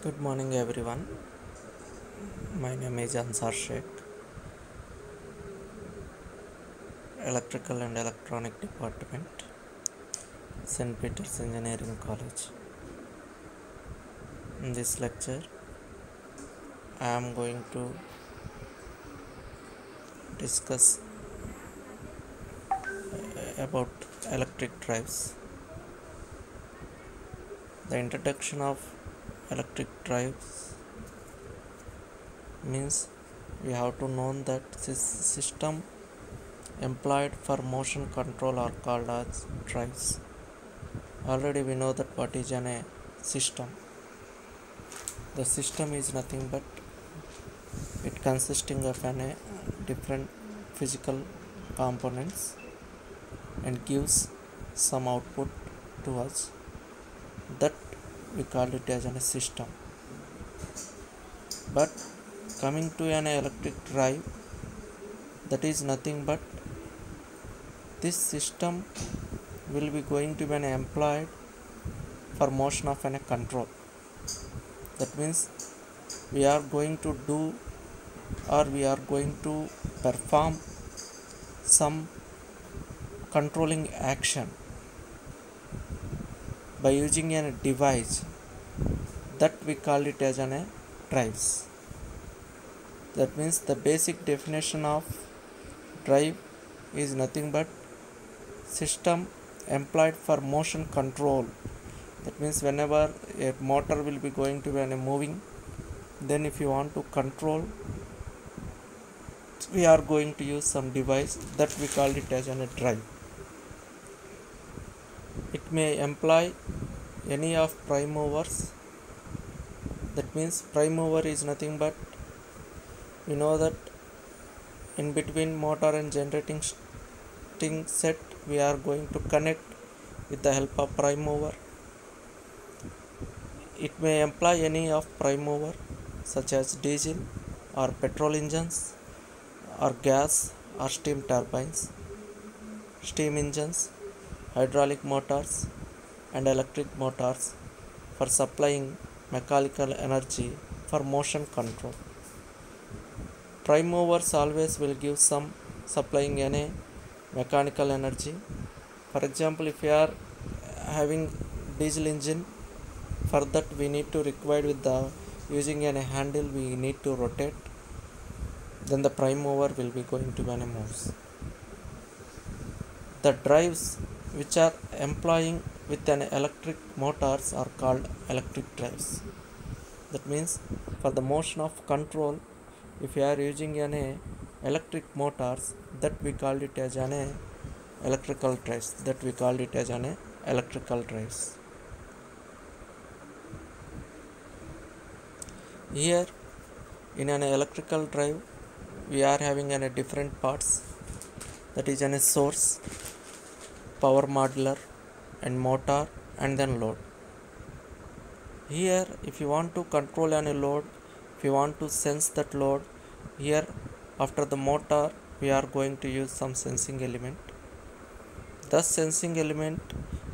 Good morning, everyone. My name is Ansar Sheikh, Electrical and Electronic Department, St. Peter's Engineering College. In this lecture, I am going to discuss about electric drives. The introduction of electric drives means we have to know that this system employed for motion control are called as drives. Already we know that what is a system. The system is nothing but it consisting of different physical components and gives some output to us, that we call it as a system. But coming to an electric drive, that is nothing but this system will be going to be employed for motion of a control. That means we are going to do, or we are going to perform some controlling action by using a device, that we call it as a drives. That means the basic definition of drive is nothing but system employed for motion control. That means whenever a motor will be going to be moving, then if you want to control, we are going to use some device, that we call it as a drive. It may employ any of prime movers. That means prime mover is nothing but, we know that in between motor and generating set, we are going to connect with the help of prime mover. It may employ any of prime mover such as diesel or petrol engines or gas or steam turbines, steam engines, hydraulic motors and electric motors for supplying mechanical energy for motion control. Prime movers always will give some supplying any mechanical energy. For example, if you are having diesel engine, for that we need to require with the using a handle, we need to rotate, then the prime mover will be going to be moves. The drives which are employing with an electric motors are called electric drives. That means for the motion of control, if you are using an electric motors, that we call it as an electrical drives. That we call it as an electrical drives. Here in an electrical drive, we are having a different parts, that is a source, power modular and motor, and then load. Here if you want to control any load, if you want to sense that load, here after the motor we are going to use some sensing element. Thus sensing element,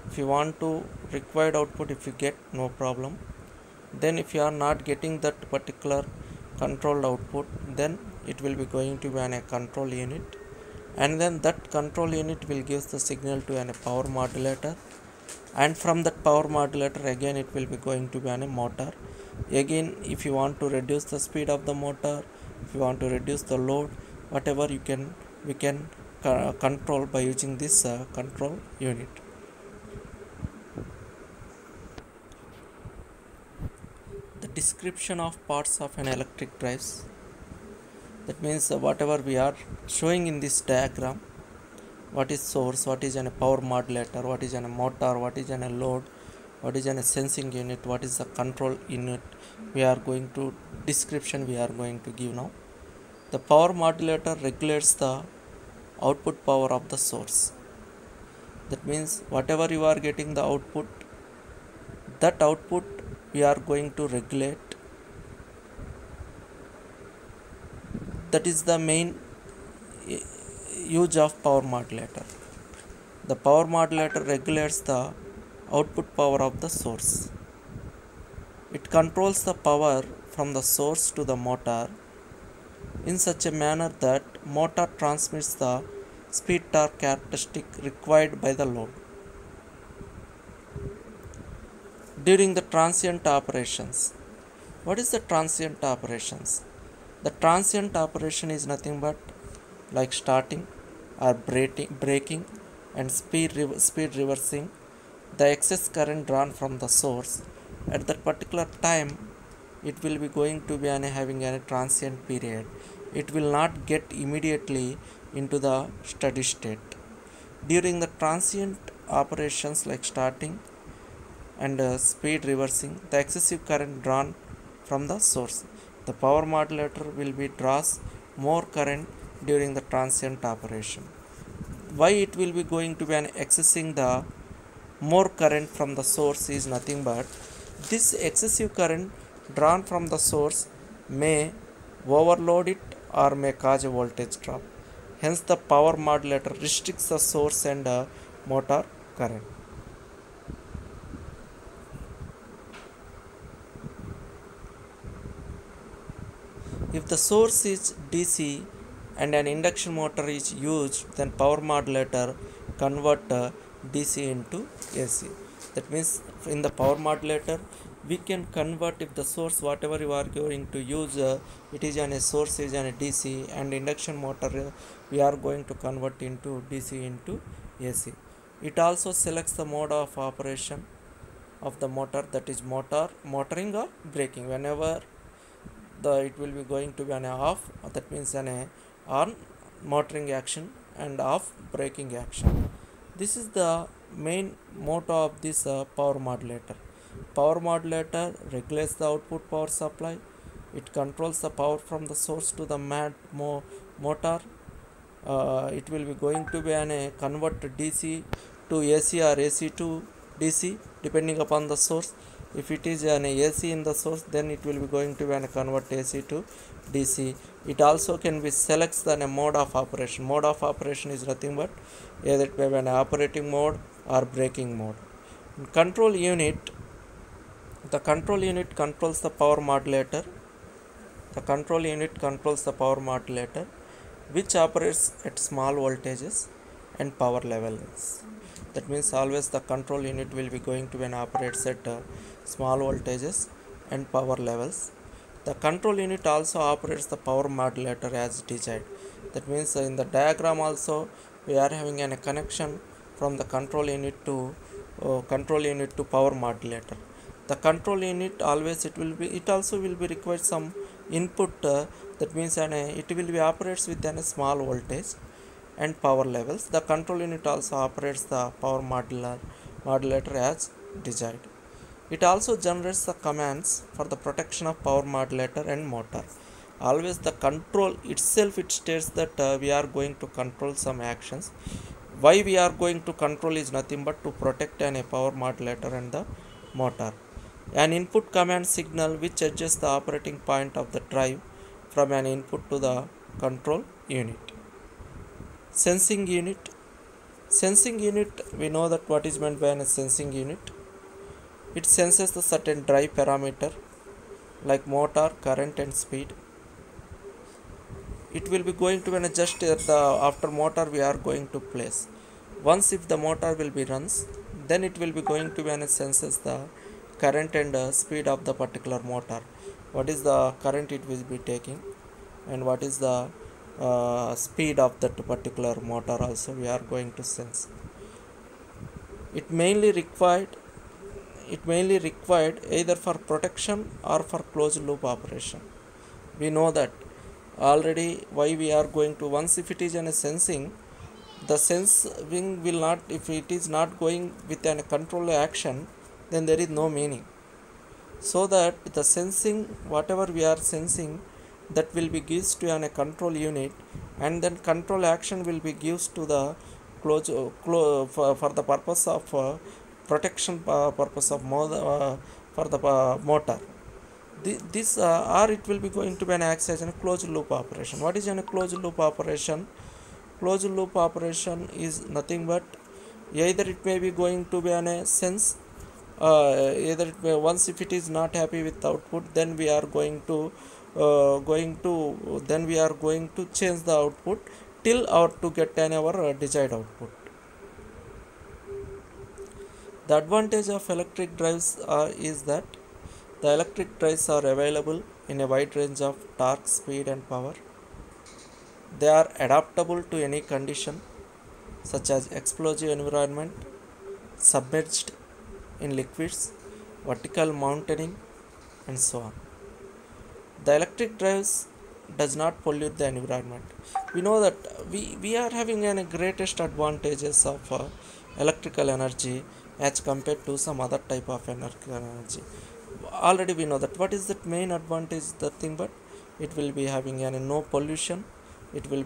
if you want to required output, if you get, no problem. Then if you are not getting that particular controlled output, then it will be going to be a control unit, and then that control unit will give the signal to a power modulator, and from that power modulator again it will be going to be a motor. Again, if you want to reduce the speed of the motor, if you want to reduce the load, whatever we can control by using this control unit. The description of parts of an electric drives, that means whatever we are showing in this diagram, what is source, what is a power modulator, what is a motor, what is a load, what is a sensing unit, what is the control unit, we are going to description we are going to give now. The power modulator regulates the output power of the source. That means whatever you are getting the output, that output we are going to regulate. That is the main use of power modulator. The power modulator regulates the output power of the source. It controls the power from the source to the motor in such a manner that motor transmits the speed torque characteristic required by the load. During the transient operations. What is the transient operations? The transient operation is nothing but like starting or braking and speed reversing. The excess current drawn from the source at that particular time, it will be going to be having a transient period. It will not get immediately into the steady state. During the transient operations like starting and speed reversing, the excessive current drawn from the source, the power modulator will be draws more current during the transient operation. Why it will be going to be accessing the more current from the source is nothing but this excessive current drawn from the source may overload it or may cause a voltage drop. Hence the power modulator restricts the source and motor current. If the source is DC and an induction motor is used, then power modulator convert DC into AC. That means in the power modulator we can convert, if the source whatever you are going to use it is a source is a DC and induction motor we are going to convert into DC into AC. It also selects the mode of operation of the motor, that is motoring or braking. Whenever it will be going to be an off, that means an on motoring action and off braking action. This is the main motto of this power modulator. Power modulator regulates the output power supply. It controls the power from the source to the motor. It will be going to be convert DC to AC or AC to DC depending upon the source. If it is an AC in the source, then it will be going to be convert AC to DC. It also can be selects the mode of operation. Mode of operation is nothing but either it may be an operating mode or braking mode. Control unit. The control unit controls the power modulator. The control unit controls the power modulator, which operates at small voltages and power levels. That means always the control unit will be going to operates at small voltages and power levels. The control unit also operates the power modulator as desired. That means in the diagram also we are having a connection from the control unit to power modulator. The control unit always it also will be required some input, that means it will be operates with a small voltage and power levels. The control unit also operates the power modulator as desired. It also generates the commands for the protection of power modulator and motor. Always the control itself, it states that we are going to control some actions. Why we are going to control is nothing but to protect a power modulator and the motor. An input command signal which adjusts the operating point of the drive from an input to the control unit. Sensing unit. Sensing unit, we know that what is meant by a sensing unit. It senses the certain drive parameter like motor, current and speed. It will be going to be just after motor we are going to place. Once if the motor will be runs, then it will be going to be senses the current and speed of the particular motor. What is the current it will be taking and what is the speed of that particular motor also we are going to sense. It mainly required either for protection or for closed loop operation. We know that already why we are going to, once if it is in a sensing, the sensing will not, if it is not going with a control action, then there is no meaning. So that the sensing, whatever we are sensing, that will be gives to a control unit, and then control action will be gives to the for the purpose of protection purpose of for the motor. This or it will be going to be an access as a closed loop operation. What is a closed loop operation? Closed loop operation is nothing but either it may be going to be a sense either once if it is not happy with output, then we are going to change the output till or to get our desired output. The advantage of electric drives is that the electric drives are available in a wide range of torque, speed and power. They are adaptable to any condition such as explosive environment, submerged in liquids, vertical mountaining and so on. The electric drives does not pollute the environment. We know that we are having a greatest advantages of electrical energy as compared to some other type of energy. Already we know that what is that main advantage, the thing, but it will be having no pollution, it will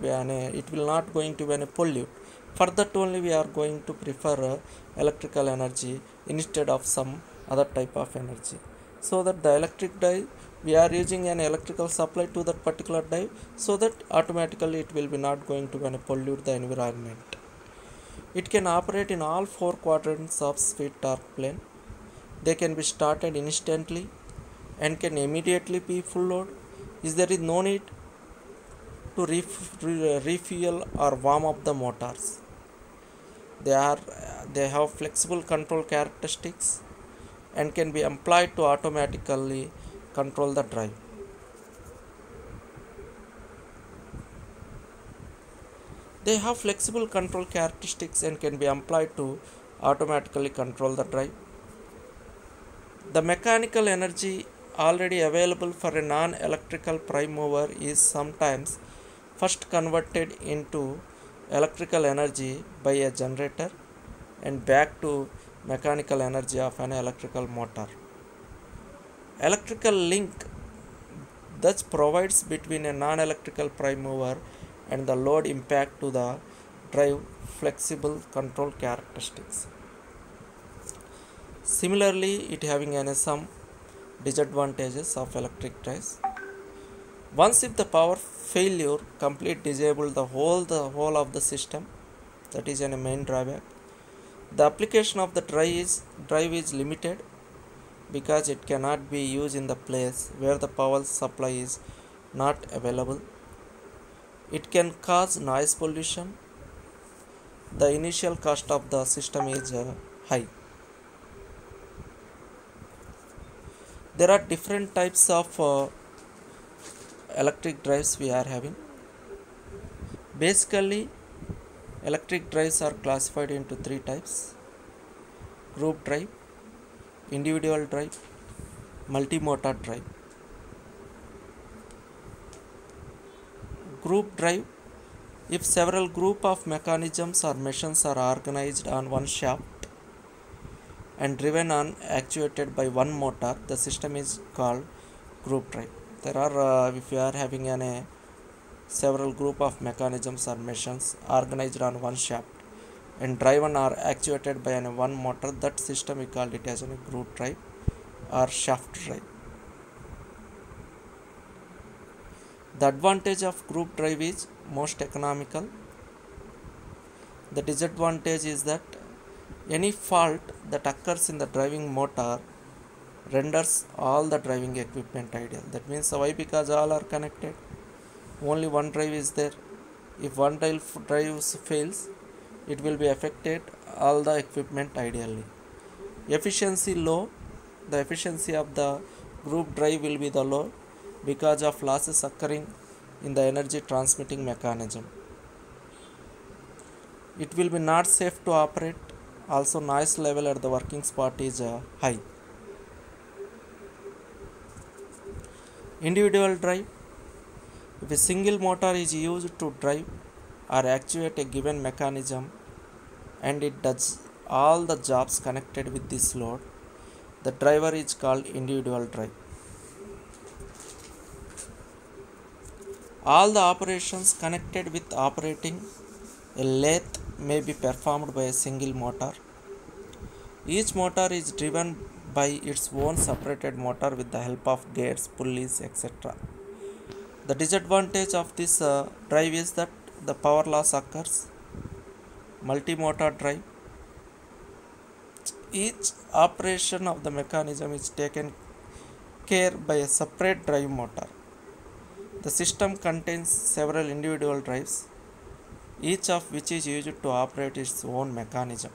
not going to be any pollute. For that only we are going to prefer electrical energy instead of some other type of energy. So that the electric drive, we are using an electrical supply to that particular drive, so that automatically it will be not going to pollute the environment. It can operate in all four quadrants of speed torque plane. They can be started instantly and can immediately be full load. There is no need to refuel or warm up the motors. They have flexible control characteristics and can be employed to automatically control the drive. They have flexible control characteristics and can be employed to automatically control the drive. The mechanical energy already available for a non-electrical prime mover is sometimes first converted into electrical energy by a generator and back to mechanical energy of an electrical motor. Electrical link thus provides between a non-electrical prime mover and the load impact to the drive flexible control characteristics. Similarly, it having some disadvantages of electric drives. Once if the power failure complete disable the whole of the system, that is a main drawback. The application of the drive is limited because it cannot be used in the place where the power supply is not available. It can cause noise pollution. The initial cost of the system is high. There are different types of electric drives we are having. Basically, electric drives are classified into three types: group drive, individual drive, multi-motor drive. Group drive: if several group of mechanisms or machines are organized on one shaft and driven and actuated by one motor, the system is called group drive. There are if you are having several group of mechanisms or machines organized on one shaft and driven or actuated by one motor, that system we call it as a group drive or shaft drive. The advantage of group drive is most economical. The disadvantage is that any fault that occurs in the driving motor renders all the driving equipment ideal. That means why? Because all are connected. Only one drive is there. If one drive fails, it will be affected all the equipment ideally. Efficiency low. The efficiency of the group drive will be the low because of losses occurring in the energy transmitting mechanism. It will be not safe to operate. Also, noise level at the working spot is high. Individual drive: if a single motor is used to drive or actuate a given mechanism and it does all the jobs connected with this load, the driver is called individual drive. All the operations connected with operating a lathe may be performed by a single motor. Each motor is driven by its own separated motor with the help of gears, pulleys, etc. The disadvantage of this drive is that the power loss occurs. Multi-motor drive: Each operation of the mechanism is taken care by a separate drive motor. The system contains several individual drives, each of which is used to operate its own mechanism.